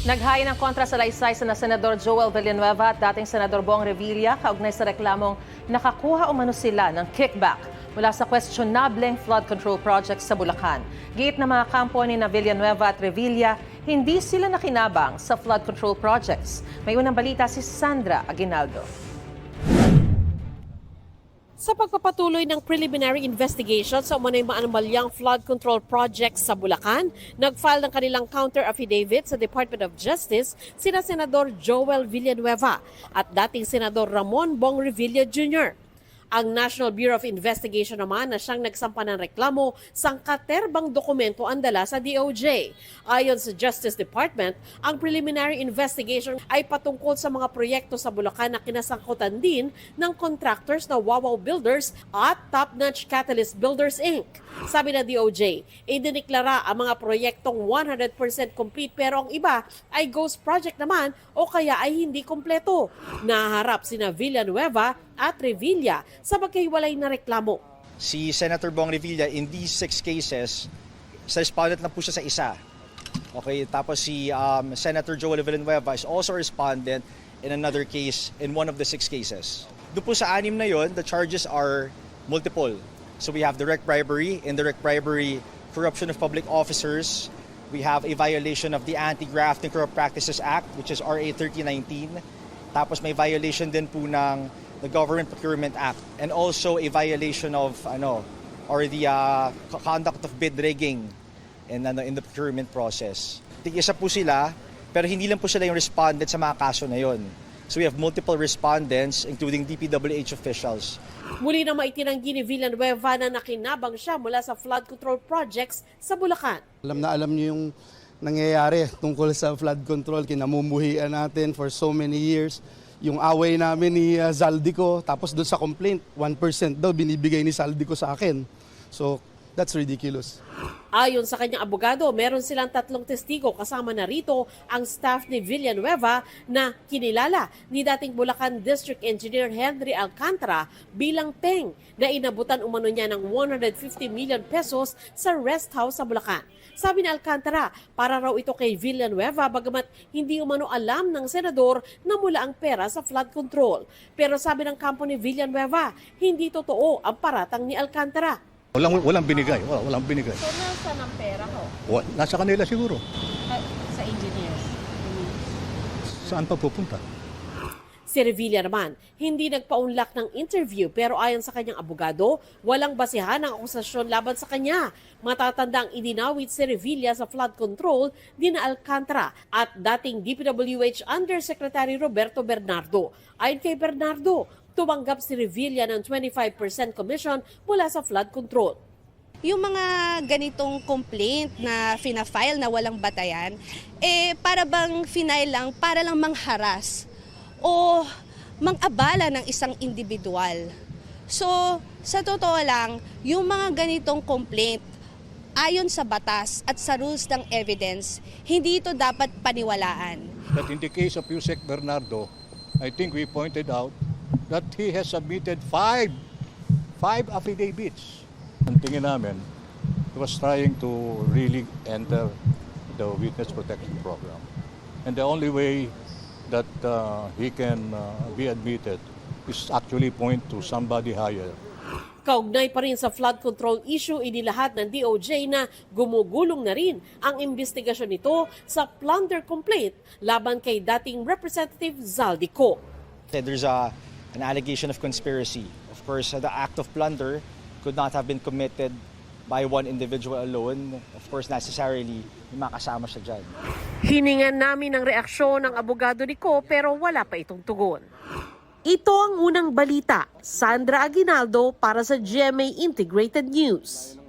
Naghain ng kontrasalaysay sa Senador Joel Villanueva at dating Senador Bong Revilla kaugnay sa reklamong nakakuha umano sila ng kickback mula sa questionableng flood control project sa Bulacan. Giit na mga kampo ni Villanueva at Revilla, hindi sila nakinabang sa flood control projects. May unang balita si Sandra Aguinaldo. Sa pagpapatuloy ng preliminary investigation sa umanay maanomalyang flood control projects sa Bulacan, nag-file ng kanilang counter-affidavit sa Department of Justice sina Senador Joel Villanueva at dating Senador Ramon Bong Revilla Jr. Ang National Bureau of Investigation naman na siyang nagsampa ng reklamo sangkaterbang dokumento ang dala sa DOJ. Ayon sa Justice Department, ang preliminary investigation ay patungkol sa mga proyekto sa Bulacan na kinasangkutan din ng contractors na Wawaw Builders at Top Notch Catalyst Builders Inc. Sabi na DOJ, idiniklara ang mga proyektong 100% complete pero ang iba ay ghost project naman o kaya ay hindi kompleto. Naharap sina Villanueva at Revilla sa magkahiwalay na reklamo. Si Senator Bong Revilla in these 6 cases, sa respondent na po siya sa isa. Okay, tapos si Senator Joel Villanueva is also a respondent in another case in one of the 6 cases. Doon po sa 6 na yon, the charges are multiple. So we have direct bribery, indirect bribery, corruption of public officers. We have a violation of the Anti-Graft and Corrupt Practices Act, which is RA 3019. Tapos may violation din po ng the Government Procurement Act, and also a violation of the conduct of bid rigging in the procurement process. Tig-isa po sila, pero hindi lang po sila yung respondent sa mga kaso na yon. So we have multiple respondents, including DPWH officials. Muli na maitinanggi ni Villanueva na nakinabang siya mula sa flood control projects sa Bulacan. Alam na alam niyo yung nangyayari tungkol sa flood control, kinamumuhian natin for so many years. Yung away namin ni Zaldico, tapos doon sa complaint, 1% daw binibigay ni Zaldico sa akin. So, that's ridiculous. Ayon sa kanyang abogado, meron silang 3 testigo kasama na rito ang staff ni Villanueva na kinilala ni dating Bulacan District Engineer Henry Alcantara bilang peng na inabutan umano niya ng 150 million pesos sa rest house sa Bulacan. Sabi ni Alcantara, para raw ito kay Villanueva bagamat hindi umano alam ng senador na mula ang pera sa flood control. Pero sabi ng kampo ni Villanueva, hindi totoo ang paratang ni Alcantara. Walang binigay. Walang binigay. So, nasaan ang pera ko? Nasa kanila siguro. Sa engineers. Saan pa pupunta? Si Revilla naman, hindi nagpaunlak ng interview pero ayon sa kanyang abogado, walang basihan ang akusasyon laban sa kanya. Matatandang idinawit si Revilla sa flood control din na Alcantara at dating DPWH Undersecretary Roberto Bernardo. Ayon kay Bernardo, tumanggap si Revilla ng 25% commission mula sa flood control. Yung mga ganitong complaint na fina-file na walang batayan, para bang final lang, para lang mangharas o mang-abala ng isang individual. So, sa totoo lang, yung mga ganitong complaint, ayon sa batas at sa rules ng evidence, hindi ito dapat paniwalaan. But in the case of Yusek Bernardo, I think we pointed out that he has submitted five affidavits. Ang tingin namin, he was trying to really enter the witness protection program. And the only way that he can be admitted is actually point to somebody higher. Kaugnay pa rin sa flood control issue, inilahat ng DOJ na gumugulong na rin ang investigasyon nito sa plunder complaint laban kay dating Representative Zaldico. There's an allegation of conspiracy. Of course, the act of plunder could not have been committed by one individual alone. Of course, necessarily, may makasama siya dyan. Hiningan namin ang reaksyon ng abogado ni Ko pero wala pa itong tugon. Ito ang unang balita. Sandra Aguinaldo para sa GMA Integrated News.